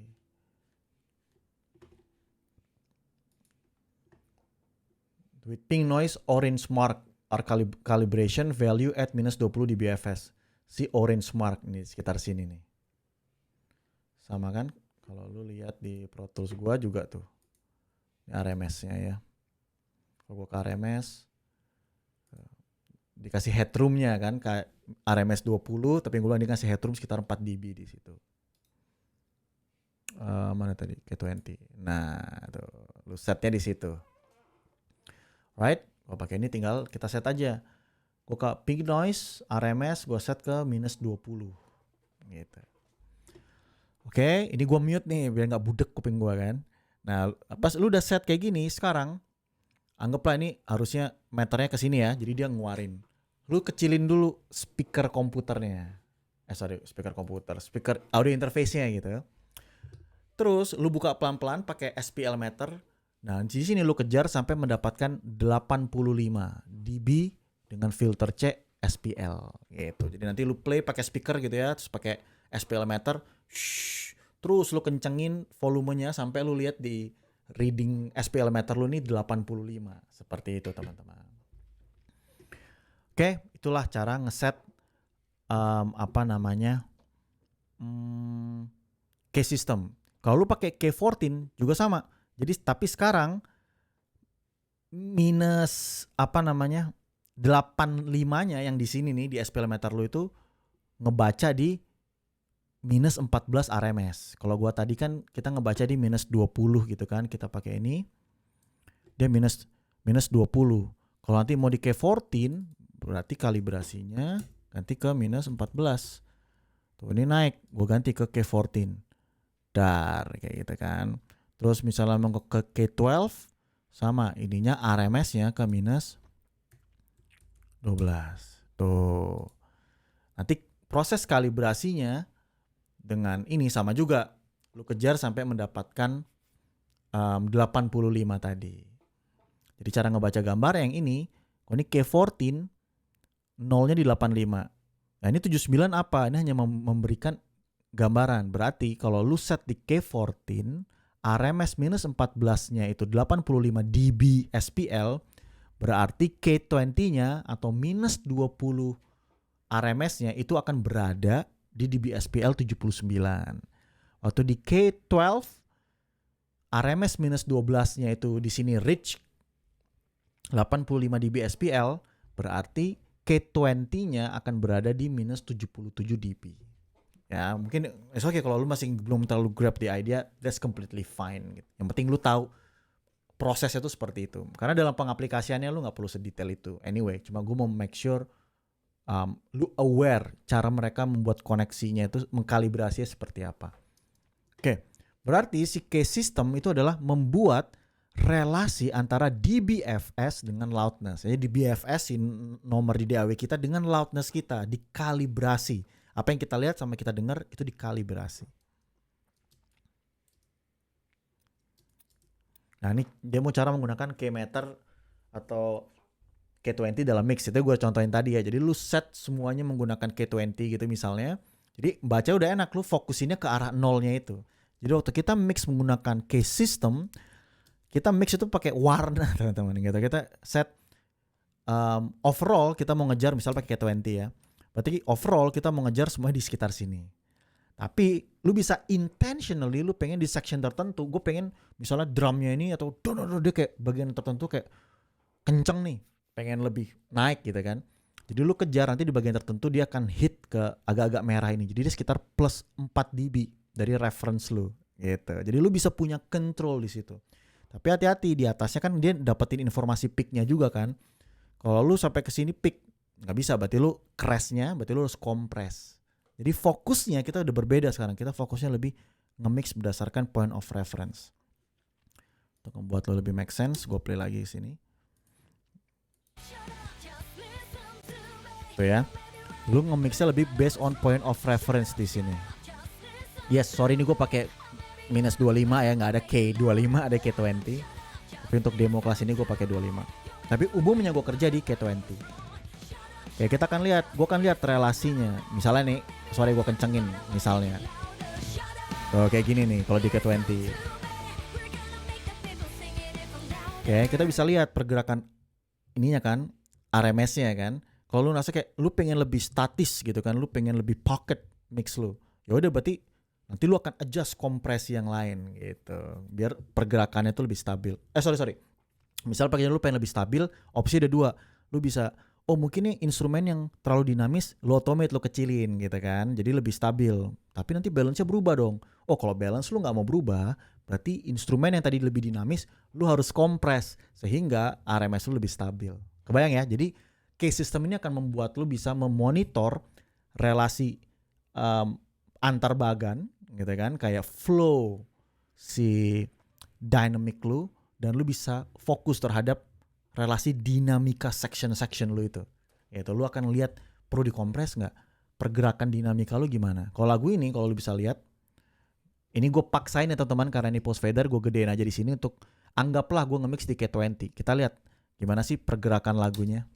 with ping noise orange mark our calibration value at minus 20 dBFS. Si orange mark ini sekitar sini nih. Sama kan? Kalau lu lihat di Pro Tools gua juga tuh. Ini RMS-nya ya. Kalau gua ke RMS dikasih headroom-nya kan kayak RMS 20, tapi yang gue bilang dikasih headroom sekitar 4 dB di situ. Mana tadi? K20. Nah, tuh lu setnya di situ. Right? Gue pakai ini tinggal kita set aja. Gue ke peak noise, RMS gue set ke minus 20. Gitu. Oke, ini gue mute nih biar gak budek kuping gue kan. Nah, pas lu udah set kayak gini, sekarang anggaplah ini harusnya meternya ke sini ya, jadi dia ngeluarin. Lu kecilin dulu speaker komputernya. Speaker audio interface-nya gitu. Terus lu buka pelan-pelan pakai SPL meter. Nah, di sini lu kejar sampai mendapatkan 85 dB dengan filter C SPL gitu. Jadi nanti lu play pakai speaker gitu ya, terus pakai SPL meter. Terus lu kencengin volumenya sampai lu lihat di reading SPL meter lu nih 85. Seperti itu teman-teman. Oke, itulah cara ngeset case system. Kalau lu pakai K14 juga sama. Jadi tapi sekarang minus 85-nya yang di sini nih di SPL meter lu itu ngebaca di minus 14 RMS. Kalau gua tadi kan kita ngebaca di minus 20 gitu kan. Kita pakai ini. Dia minus 20. Kalau nanti mau di K14 berarti kalibrasinya ganti ke minus 14. Tuh ini naik. Gua ganti ke K14. Dar kayak gitu kan. Terus misalnya mau ke K12 sama ininya RMS-nya ke minus 12. Tuh. Nanti proses kalibrasinya dengan ini sama juga. Lu kejar sampai mendapatkan 85 tadi. Jadi cara ngebaca gambar yang ini, kalau ini K14 nolnya di 85. Nah ini 79 apa? Ini hanya memberikan gambaran. Berarti kalau lu set di K14 RMS minus 14-nya itu 85 dB SPL, berarti K20-nya atau minus 20 RMS-nya itu akan berada di dB SPL 79. Waktu di K12 RMS minus 12-nya itu di sini reach 85 dB SPL, berarti K20-nya akan berada di minus 77 dB. Ya mungkin it's okay kalau lu masih belum terlalu grab the idea, that's completely fine gitu. Yang penting lu tahu prosesnya tuh seperti itu. Karena dalam pengaplikasiannya lu gak perlu sedetail itu. Anyway, cuma gue mau make sure lu aware cara mereka membuat koneksinya itu mengkalibrasinya seperti apa. Oke, berarti si case system itu adalah membuat relasi antara dBFS dengan loudness. Jadi dBFS nomor di DAW kita dengan loudness kita dikalibrasi. Apa yang kita lihat sama kita dengar itu dikalibrasi. Nah ini demo cara menggunakan K-meter atau K20 dalam mix. Itu gue contohin tadi ya. Jadi lu set semuanya menggunakan K20 gitu misalnya. Jadi baca udah enak, lu fokusinnya ke arah nolnya itu. Jadi waktu kita mix menggunakan case system, kita mix itu pakai warna teman-teman gitu. Kita set overall kita mau ngejar misal pakai K20 ya. Berarti overall kita mau ngejar semuanya di sekitar sini. Tapi lu bisa intentionally lu pengen di section tertentu. Gue pengen misalnya drumnya ini atau dia kayak bagian tertentu kayak kenceng nih. Pengen lebih naik gitu kan. Jadi lu kejar nanti di bagian tertentu dia akan hit ke agak-agak merah ini. Jadi dia sekitar plus 4 dB dari reference lu gitu. Jadi lu bisa punya control di situ. Tapi hati-hati di atasnya kan dia dapetin informasi peaknya juga kan. Kalau lu sampai ke sini peak nggak bisa, berarti lu crashnya, berarti lu harus compress. Jadi fokusnya kita udah berbeda sekarang. Kita fokusnya lebih nge-mix berdasarkan point of reference. Untuk membuat lo lebih make sense, gue play lagi di sini. Tuh ya, lu nge-mixnya lebih based on point of reference di sini. Yes, sorry ini gue pakai minus 25 ya, nggak ada K25, ada K20. Tapi untuk demo kelas ini gue pakai 25. Tapi umumnya gue kerja di K20. Ya kita akan lihat, gue akan lihat relasinya. Misalnya nih, sorry gue kencengin misalnya. Tuh kayak gini nih kalau di K20. Oke, kita bisa lihat pergerakan ininya kan, RMS-nya kan. Kalau lu ngerasa kayak lu pengen lebih statis gitu kan, lu pengen lebih pocket mix lu. Ya udah berarti Nanti lu akan adjust kompresi yang lain gitu. Biar pergerakannya tuh lebih stabil. Sorry. Misal lu pengen lebih stabil, opsi ada dua. Lu bisa, mungkin nih instrumen yang terlalu dinamis, lu automate, lu kecilin gitu kan. Jadi lebih stabil. Tapi nanti balance-nya berubah dong. Kalau balance lu gak mau berubah, berarti instrumen yang tadi lebih dinamis, lu harus kompres. Sehingga RMS lu lebih stabil. Kebayang ya? Jadi case system ini akan membuat lu bisa memonitor relasi antar bagan gitu kan, kayak flow si dynamic lu, dan lu bisa fokus terhadap relasi dinamika section lu itu. Yaitu lu akan lihat perlu dikompres nggak, pergerakan dinamika lu gimana. Kalau lagu ini, kalau lu bisa lihat, ini gue paksain ya teman-teman karena ini post fader, gue gedein aja di sini untuk anggaplah gue nge-mix di K20. Kita lihat gimana sih pergerakan lagunya.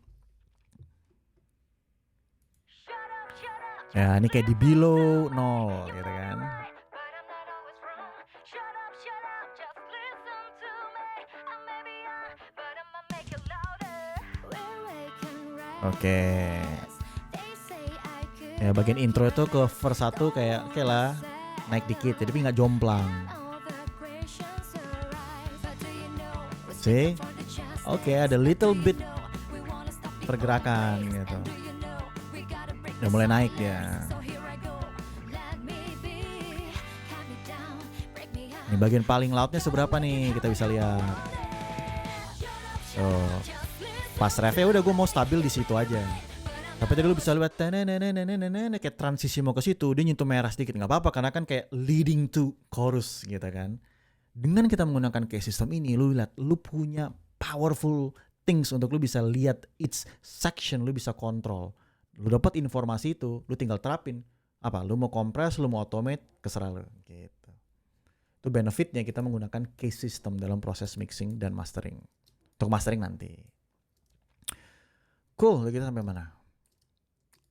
Ya ini kayak di below 0 gitu kan. Oke. Ya bagian intro itu ke verse 1 kayak oke lah, naik dikit tapi nggak jomplang. See? Oke, ada little bit pergerakan gitu. Udah mulai naik ya. Ini bagian paling loudnya seberapa nih, kita bisa lihat. So, pas refnya udah gue mau stabil di situ aja. Tapi tadi lu bisa lihat kayak transisi mau ke situ, dia nyentuh merah sedikit, nggak apa-apa karena kan kayak leading to chorus gitu kan. Dengan kita menggunakan case system ini, lu lihat lu punya powerful things untuk lu bisa lihat each section, lu bisa kontrol. Lu dapat informasi itu, lu tinggal terapin. Apa? Lu mau kompres, lu mau automate, keserah lu gitu. Itu benefitnya kita menggunakan case system dalam proses mixing dan mastering. Untuk mastering nanti. Cool, kita sampai mana?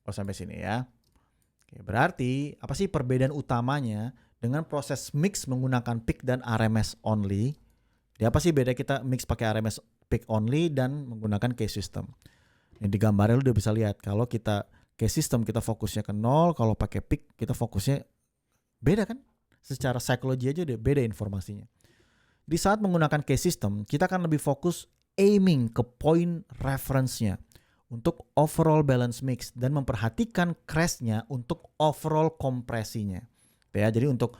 Sampai sini ya. Oke, berarti apa sih perbedaan utamanya dengan proses mix menggunakan pick dan RMS only? Apa sih beda kita mix pakai RMS pick only dan menggunakan case system? Yang di gambarnya lu udah bisa lihat, kalau kita case system kita fokusnya ke 0, kalau pakai pick kita fokusnya beda kan? Secara psikologi aja udah beda informasinya. Di saat menggunakan case system, kita akan lebih fokus aiming ke point reference-nya untuk overall balance mix dan memperhatikan crash-nya untuk overall kompresinya. Ya, jadi untuk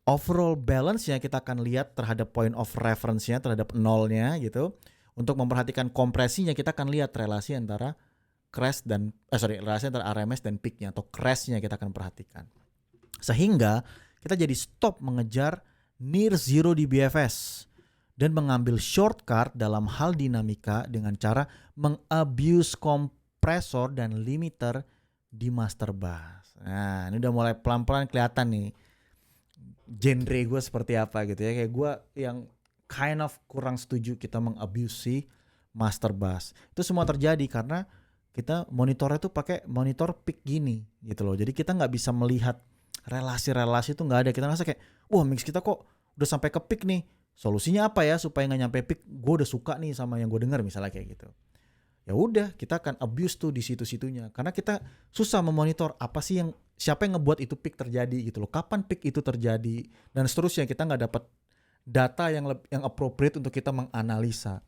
overall balance-nya kita akan lihat terhadap point of reference-nya, terhadap nolnya gitu. Untuk memperhatikan kompresinya kita akan lihat relasi antara crash dan relasi antara RMS dan peak-nya atau crash-nya kita akan perhatikan. Sehingga kita jadi stop mengejar near zero di BFS dan mengambil shortcut dalam hal dinamika dengan cara mengabuse kompresor dan limiter di master bass. Nah, ini udah mulai pelan-pelan kelihatan nih genre gue seperti apa gitu ya. Kayak gue yang kind of kurang setuju kita mengabuse si master bass. Itu semua terjadi karena kita monitornya tuh pakai monitor pick gini gitu loh. Jadi kita nggak bisa melihat relasi-relasi itu nggak ada. Kita ngerasa kayak, wah mix kita kok udah sampai ke pick nih. Solusinya apa ya supaya nggak nyampe pick? Gue udah suka nih sama yang gue dengar misalnya kayak gitu. Ya udah kita akan abuse tuh di situ-situnya karena kita susah memonitor apa sih yang siapa yang ngebuat itu pick terjadi gitu loh. Kapan pick itu terjadi dan seterusnya, kita nggak dapat data yang appropriate untuk kita menganalisa.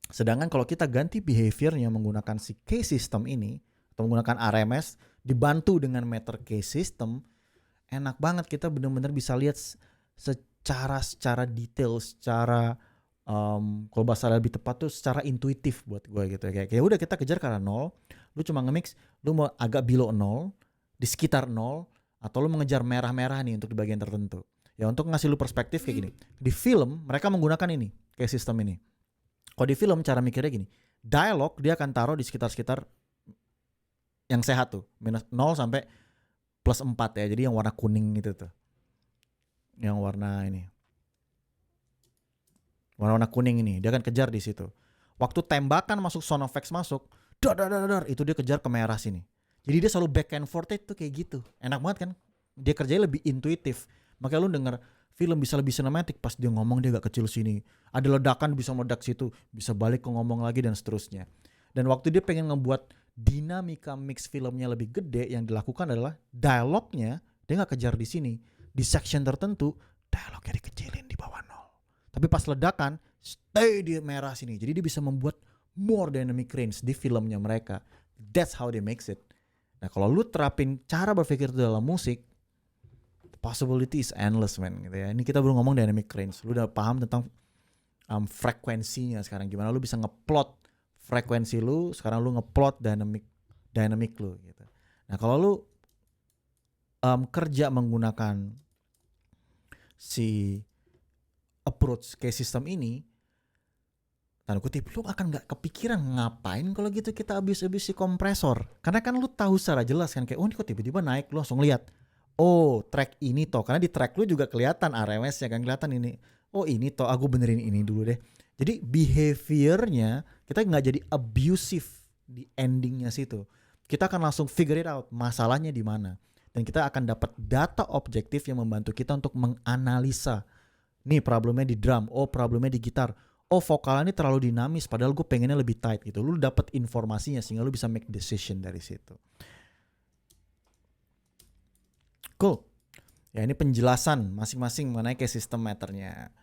Sedangkan kalau kita ganti behaviornya menggunakan si case system ini atau menggunakan RMS dibantu dengan meter case system, enak banget kita benar-benar bisa lihat secara detail, secara kalau bahasa lebih tepat tuh secara intuitif buat gue gitu ya. Kayak udah kita kejar karena 0, lu cuma nge-mix, lu mau agak below 0, di sekitar 0, atau lu mengejar merah-merah nih untuk di bagian tertentu. Ya untuk ngasih lu perspektif kayak gini. Di film mereka menggunakan ini, kayak sistem ini. Kalau di film cara mikirnya gini, dialog dia akan taruh di sekitar-sekitar yang sehat tuh, minus 0 sampai plus 4 ya. Jadi yang warna kuning itu tuh. Yang warna ini. Warna kuning ini, dia akan kejar di situ. Waktu tembakan masuk sound effects masuk, dar, itu dia kejar ke merah sini. Jadi dia selalu back and forth itu kayak gitu. Enak banget kan? Dia kerjanya lebih intuitif. Makanya lu denger film bisa lebih sinematik, pas dia ngomong dia agak kecil sini. Ada ledakan bisa meledak situ, bisa balik ke ngomong lagi dan seterusnya. Dan waktu dia pengen ngebuat dinamika mix filmnya lebih gede, yang dilakukan adalah dialognya dia nggak kejar di sini, di section tertentu dialognya dikecilin di bawah 0. Tapi pas ledakan stay di merah sini. Jadi dia bisa membuat more dynamic range di filmnya mereka. That's how they makes it. Nah kalau lu terapin cara berpikir itu dalam musik, the possibility is endless man gitu ya. Ini kita baru ngomong dynamic range. Lu udah paham tentang frekuensinya sekarang. Gimana lu bisa ngeplot frekuensi lu, sekarang lu ngeplot dynamic lu gitu. Nah kalau lu kerja menggunakan si approach kayak sistem ini, tanda kutip, lu akan gak kepikiran ngapain kalau gitu kita abuse si kompresor. Karena kan lu tahu secara jelas kan, kayak oh ini kok tiba-tiba naik, lu langsung lihat. Oh track ini toh, karena di track lu juga kelihatan RMS ya kan, kelihatan ini. Oh ini toh, aku benerin ini dulu deh. Jadi behaviornya kita gak jadi abusive di endingnya situ. Kita akan langsung figure it out, masalahnya di mana. Dan kita akan dapat data objektif yang membantu kita untuk menganalisa. Nih problemnya di drum, oh problemnya di gitar. Oh vokalnya ini terlalu dinamis padahal gue pengennya lebih tight gitu. Lu dapat informasinya sehingga lu bisa make decision dari situ. Cool. Ya ini penjelasan masing-masing mengenai kayak sistem meternya.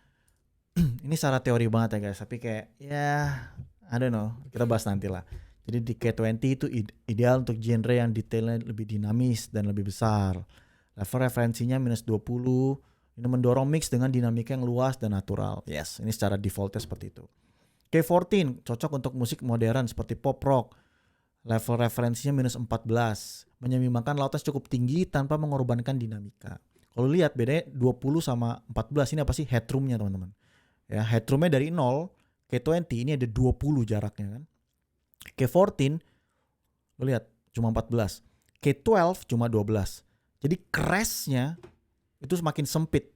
Ini secara teori banget ya guys, tapi kayak ya I don't know, kita bahas nanti lah. Jadi di K20 itu ideal untuk genre yang detailnya lebih dinamis dan lebih besar. Level referensinya -20. Ini mendorong mix dengan dinamika yang luas dan natural. Yes, ini secara defaultnya seperti itu. K14 cocok untuk musik modern seperti pop rock. Level referensinya -14. Menyeimbangkan loudness cukup tinggi tanpa mengorbankan dinamika. Kalau lihat bedanya 20 sama 14 ini apa sih? Headroomnya teman-teman. Ya, headroomnya dari 0, K20 ini ada 20 jaraknya kan. K14 lo lihat cuma 14. K12 cuma 12. Jadi crashnya itu semakin sempit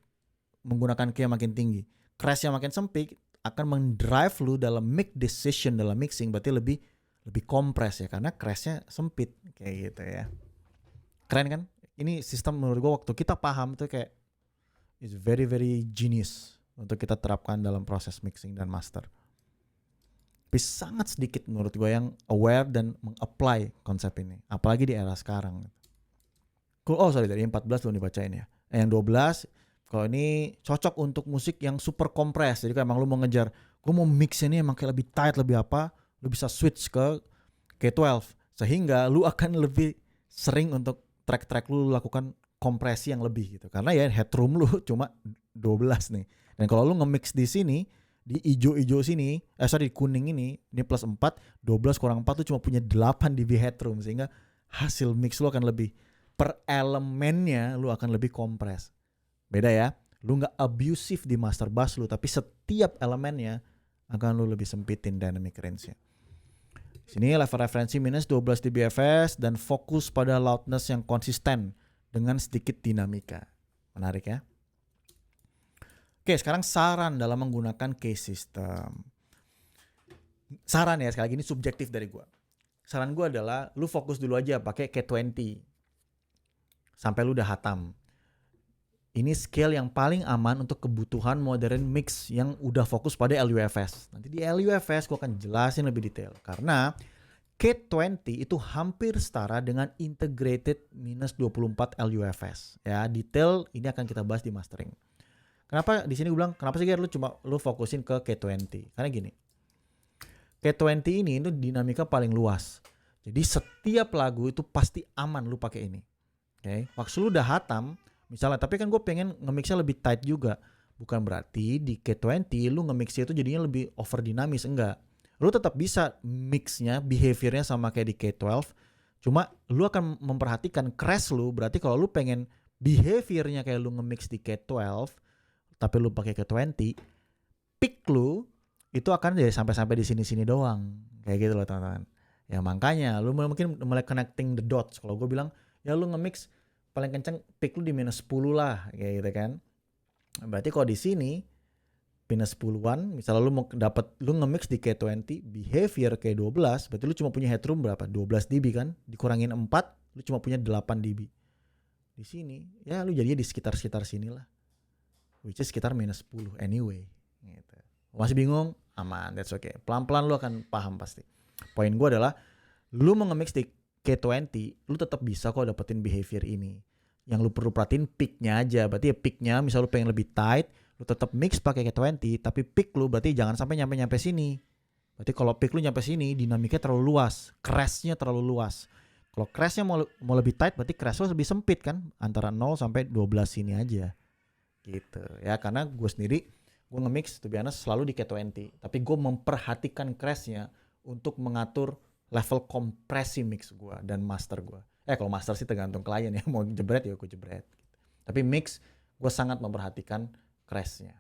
menggunakan K yang makin tinggi. Crash yang makin sempit akan mendrive lu dalam make decision dalam mixing, berarti lebih kompres ya karena crashnya sempit kayak gitu ya. Keren kan? Ini sistem menurut gua waktu kita paham itu kayak is very very genius untuk kita terapkan dalam proses mixing dan master. Tapi sangat sedikit menurut gua yang aware dan meng-apply konsep ini, apalagi di era sekarang. Cool. Oh sorry, dari 14 belum dibacain ya. Yang 12 kalau ini cocok untuk musik yang super kompres. Jadi kalau emang lu mau ngejar, gue mau mix ini emang kayak lebih tight, lebih apa, lu bisa switch ke K12. Sehingga lu akan lebih sering untuk track-track lu lakukan kompresi yang lebih gitu. Karena ya headroom lu cuma 12 nih. Dan kalau lu nge-mix di sini, di ijo-ijo sini, di kuning ini plus 4, 12 kurang 4 tuh cuma punya 8 dB headroom. Sehingga hasil mix lu akan lebih, per elemennya lu akan lebih kompres. Beda ya, lu gak abusive di master bass lu, tapi setiap elemennya akan lu lebih sempitin dynamic range-nya. Sini level referensi -12 dBFS dan fokus pada loudness yang konsisten dengan sedikit dinamika. Menarik ya. Oke, sekarang saran dalam menggunakan case system. Saran ya, sekali lagi ini subjektif dari gua. Saran gua adalah lu fokus dulu aja pakai K20 sampai lu udah hatam. Ini scale yang paling aman untuk kebutuhan modern mix yang udah fokus pada LUFS. Nanti di LUFS gue akan jelasin lebih detail. Karena K20 itu hampir setara dengan integrated -24 LUFS. Ya, detail ini akan kita bahas di mastering. Kenapa di sini gue bilang, kenapa sih lu fokusin ke K20? Karena gini, K20 ini itu dinamika paling luas. Jadi setiap lagu itu pasti aman lu pakai ini. Oke, waktu lu udah hatam, misalnya, tapi kan gue pengen nge-mixnya lebih tight juga. Bukan berarti di K20 lu nge-mixnya itu jadinya lebih over dinamis, enggak. Lu tetap bisa mixnya, behaviornya sama kayak di K12. Cuma lu akan memperhatikan crash lu, berarti kalau lu pengen behaviornya kayak lu nge-mix di K12, tapi lu pakai K20, peak lu itu akan jadi sampai di sini-sini doang. Kayak gitu loh teman-teman. Ya makanya lu mungkin mulai connecting the dots. Kalau gue bilang, ya lu nge-mix paling kenceng peak lu di -10 lah kayak gitu kan. Berarti kalau di sini -10-an, misalnya lu mau dapat lu nge-mix di K20 behavior K12, berarti lu cuma punya headroom berapa? 12 dB kan? Dikurangin 4, lu cuma punya 8 dB. Di sini ya lu jadinya di sekitar sinilah. Which is sekitar -10 anyway gitu. Masih bingung? Aman, that's okay. Pelan-pelan lu akan paham pasti. Poin gue adalah lu mau nge-mix di K20, lu tetap bisa kok dapetin behavior ini. Yang lu perlu perhatiin peaknya aja. Berarti ya peaknya misal lu pengen lebih tight, lu tetap mix pakai K20, tapi peak lu berarti jangan sampai nyampe sini. Berarti kalau peak lu nyampe sini, dinamikanya terlalu luas, crashnya terlalu luas. Kalau crashnya mau lebih tight, berarti crash lu lebih sempit kan, antara 0 sampai 12 sini aja. Gitu ya, karena gue sendiri gue nge-mix to be honest selalu di K20, tapi gue memperhatikan crashnya untuk mengatur level kompresi mix gue dan master gue. Kalau master sih tergantung klien ya, mau jebret ya gue jebret. Tapi mix gue sangat memperhatikan crashnya.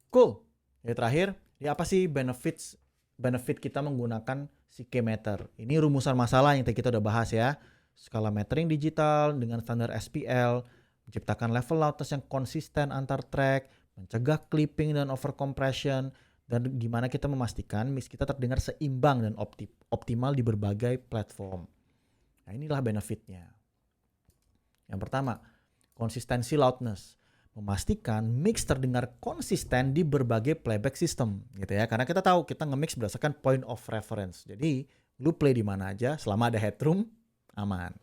Cool. Yang terakhir, ya apa sih benefit kita menggunakan si K-meter? Ini rumusan masalah yang tadi kita udah bahas ya. Skala metering digital dengan standar SPL, menciptakan level loudness yang konsisten antar track, mencegah clipping dan overcompression, dan gimana kita memastikan mix kita terdengar seimbang dan optimal di berbagai platform. Nah, inilah benefitnya. Yang pertama, konsistensi loudness. Memastikan mix terdengar konsisten di berbagai playback system gitu ya. Karena kita tahu kita nge-mix berdasarkan point of reference. Jadi, lu play di mana aja selama ada headroom aman.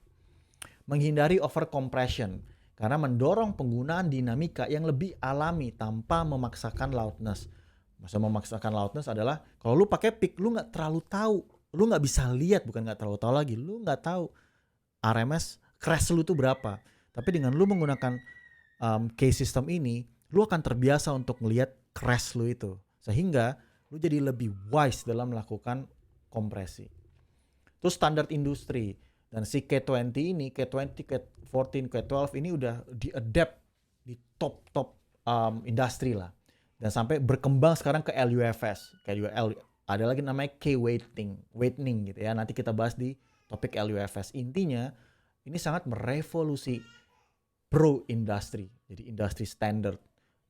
Menghindari overcompression karena mendorong penggunaan dinamika yang lebih alami tanpa memaksakan loudness. Maksud memaksakan loudness adalah kalau lu pakai peak, lu nggak terlalu tahu, lu nggak bisa lihat, bukan nggak terlalu tahu lagi, lu nggak tahu RMS crash lu tuh berapa. Tapi dengan lu menggunakan K-system ini, lu akan terbiasa untuk ngelihat crash lu itu, sehingga lu jadi lebih wise dalam melakukan kompresi. Terus standar industri. Dan si K20 ini, K20, K14, K12 ini udah di-adapt di top industri lah. Dan sampai berkembang sekarang ke LUFS. Ada lagi namanya K-weighting gitu ya. Nanti kita bahas di topik LUFS. Intinya, ini sangat merevolusi pro industri. Jadi industri standard.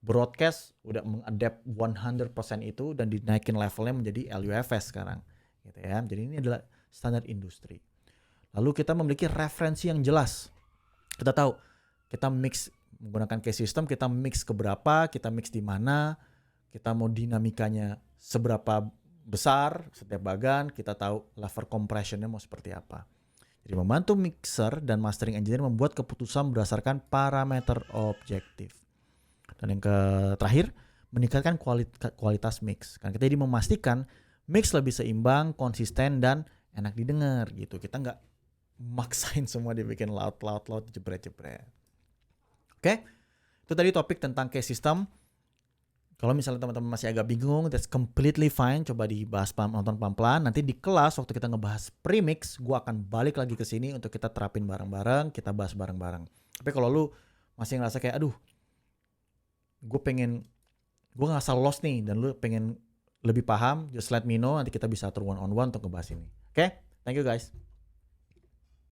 Broadcast udah mengadapt 100% itu dan dinaikin levelnya menjadi LUFS sekarang. Gitu ya. Jadi ini adalah standar industri. Lalu kita memiliki referensi yang jelas. Kita tahu kita mix menggunakan K-system, kita mix ke berapa, kita mix di mana, kita mau dinamikanya seberapa besar setiap bagan, kita tahu level compressionnya mau seperti apa. Jadi membantu mixer dan mastering engineer membuat keputusan berdasarkan parameter objektif. Dan yang terakhir, meningkatkan kualitas mix. Karena kita jadi memastikan mix lebih seimbang, konsisten, dan enak didengar gitu. Kita nggak maksain semua dibikin loud, jebret. Oke? Itu tadi topik tentang K-system. Kalau misalnya teman-teman masih agak bingung, that's completely fine. Coba dibahas nonton pelan-pelan. Nanti di kelas waktu kita ngebahas premix, gue akan balik lagi ke sini untuk kita terapin bareng-bareng, kita bahas bareng-bareng. Tapi kalau lu masih ngerasa kayak, aduh, gue ngerasa lost nih, dan lu pengen lebih paham, just let me know. Nanti kita bisa atur one-on-one untuk ngebahas ini. Oke? Thank you guys.